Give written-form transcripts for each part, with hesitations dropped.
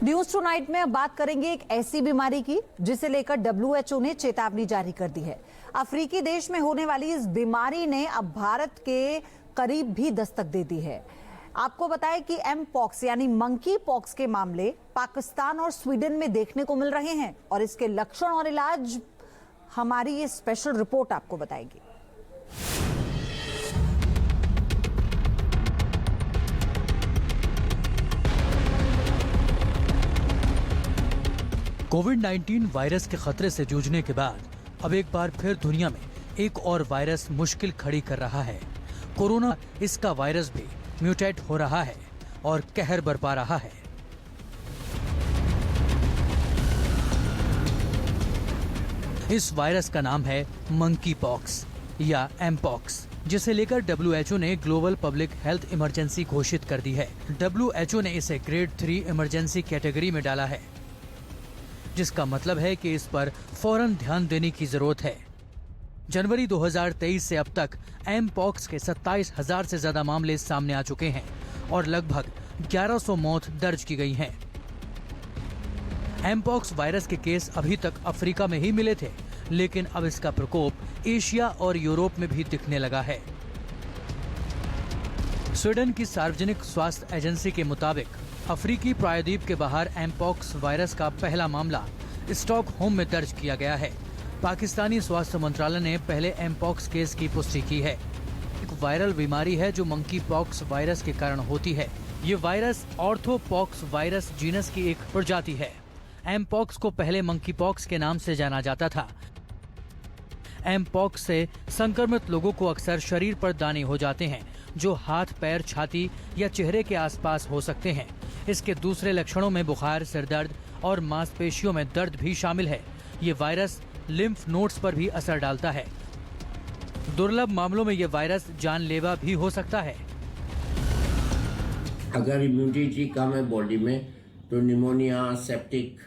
News tonight में अब बात करेंगे एक ऐसी बीमारी की जिसे लेकर WHO ने चेतावनी जारी कर दी है। अफ्रीकी देश में होने वाली इस बीमारी ने अब भारत के करीब भी दस्तक दे दी है। आपको बताएं कि एमपॉक्स यानी मंकी पॉक्स के मामले पाकिस्तान और स्वीडन में देखने को मिल रहे हैं और इसके लक्षण और इलाज हमारी ये स्पेशल रिपोर्ट आपको बताएगी। कोविड-19 वायरस के खतरे से जूझने के बाद अब एक बार फिर दुनिया में एक और वायरस मुश्किल खड़ी कर रहा है। कोरोना इसका वायरस भी म्यूटेट हो रहा है और कहर बरपा रहा है। इस वायरस का नाम है मंकी पॉक्स या एमपॉक्स, जिसे लेकर WHO ने ग्लोबल पब्लिक हेल्थ इमरजेंसी घोषित कर दी है। WHO ने इसे ग्रेड 3 इमरजेंसी कैटेगरी में डाला है, जिसका मतलब है कि इस पर फौरन ध्यान देने की जरूरत है। जनवरी 2023 से अब तक एमपॉक्स के 27,000 से ज्यादा मामले सामने आ चुके हैं और लगभग 1100 मौत दर्ज की गई हैं। एमपॉक्स वायरस के केस अभी तक अफ्रीका में ही मिले थे, लेकिन अब इसका प्रकोप एशिया और यूरोप में भी दिखने लगा है। स्वीडन की सार्वजनिक स्वास्थ्य एजेंसी के मुताबिक अफ्रीकी प्रायद्वीप के बाहर एमपॉक्स वायरस का पहला मामला स्टॉकहोम में दर्ज किया गया है। पाकिस्तानी स्वास्थ्य मंत्रालय ने पहले एमपॉक्स केस की पुष्टि की है। एक वायरल बीमारी है जो मंकी पॉक्स वायरस के कारण होती है। ये वायरस ऑर्थोपॉक्स वायरस जीनस की एक प्रजाति है। एमपॉक्स को पहले मंकी पॉक्स के नाम से जाना जाता था। एमपॉक्स से संक्रमित लोगों को अक्सर शरीर पर दाने हो जाते हैं, जो हाथ, पैर, छाती या चेहरे के आसपास हो सकते हैं। इसके दूसरे लक्षणों में बुखार, सिरदर्द और मांसपेशियों में दर्द भी शामिल है। ये वायरस लिम्फ नोड्स पर भी असर डालता है। दुर्लभ मामलों में ये वायरस जानलेवा भी हो सकता है। अगर इम्यूनिटी कम है बॉडी में तो निमोनिया, सेप्टिक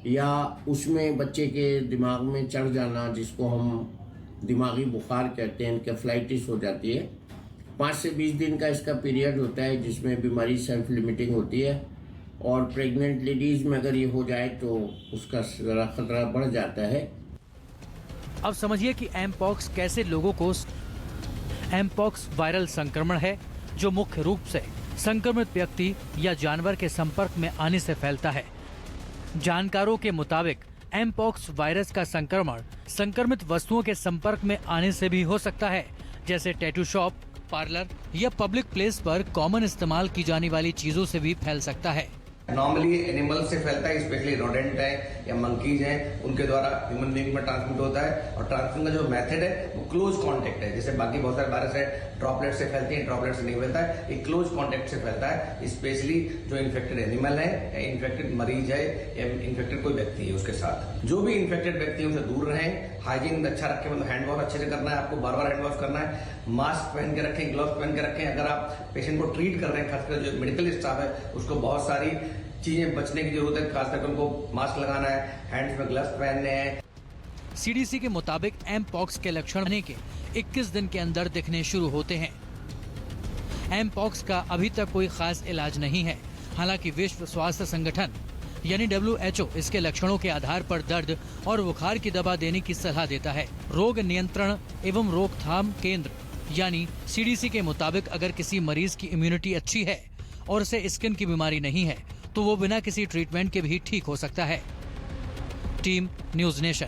या उसमें बच्चे के दिमाग में चढ़ जाना, जिसको हम दिमागी बुखार कहते हैं, एन्केफेलाइटिस हो जाती है। 5 से 20 दिन का इसका पीरियड होता है जिसमें बीमारी सेल्फ लिमिटिंग होती है और प्रेग्नेंट लेडीज में अगर ये हो जाए तो उसका जरा खतरा बढ़ जाता है। अब समझिए कि एमपॉक्स कैसे लोगों को। एमपॉक्स वायरल संक्रमण है जो मुख्य रूप से संक्रमित व्यक्ति या जानवर के संपर्क में आने से फैलता है। जानकारों के मुताबिक एमपॉक्स वायरस का संक्रमण संक्रमित वस्तुओं के संपर्क में आने से भी हो सकता है, जैसे टैटू शॉप, पार्लर या पब्लिक प्लेस पर कॉमन इस्तेमाल की जाने वाली चीजों से भी फैल सकता है। नॉर्मली एनिमल से फैलता है, स्पेशली रोडेंट है या मंकीज हैं, उनके द्वारा ह्यूमन बीइंग में ट्रांसमिट होता है। और ट्रांसमिशन का जो मेथड है वो क्लोज कांटेक्ट है। जैसे बाकी बहुत सारे वायरस है ड्रॉपलेट से फैलती है, ड्रॉपलेट से नहीं फैलता है, ये क्लोज कांटेक्ट से फैलता है। स्पेशली जो इन्फेक्टेड एनिमल है या इन्फेक्टेड मरीज है या इन्फेक्टेड कोई व्यक्ति है उसके साथ। जो भी इन्फेक्टेड व्यक्ति है उनसे दूर रहें, हाइजीन अच्छा रखें, मतलब हैंड वॉश अच्छे से करना है, आपको बार बार हैंड वॉश करना है, मास्क पहन के रखें, ग्लव्स पहन के रखें। अगर आप पेशेंट को ट्रीट कर रहे हैं, खासकर जो मेडिकल स्टाफ है उसको बहुत सारी चीजें बचने की जरूरत है, खासकर उनको मास्क लगाना है, हैंड्स में ग्लव्स पहनने हैं। CDC के मुताबिक एमपॉक्स के लक्षण आने के 21 दिन के अंदर दिखने शुरू होते हैं। एमपॉक्स का अभी तक कोई खास इलाज नहीं है। हालांकि विश्व स्वास्थ्य संगठन यानी WHO इसके लक्षणों के आधार पर दर्द और बुखार की दवा देने की सलाह देता है। रोग नियंत्रण एवं रोकथाम केंद्र यानी CDC के मुताबिक अगर किसी मरीज की इम्यूनिटी अच्छी है और उसे स्किन की बीमारी नहीं है तो वो बिना किसी ट्रीटमेंट के भी ठीक हो सकता है। Team news nation.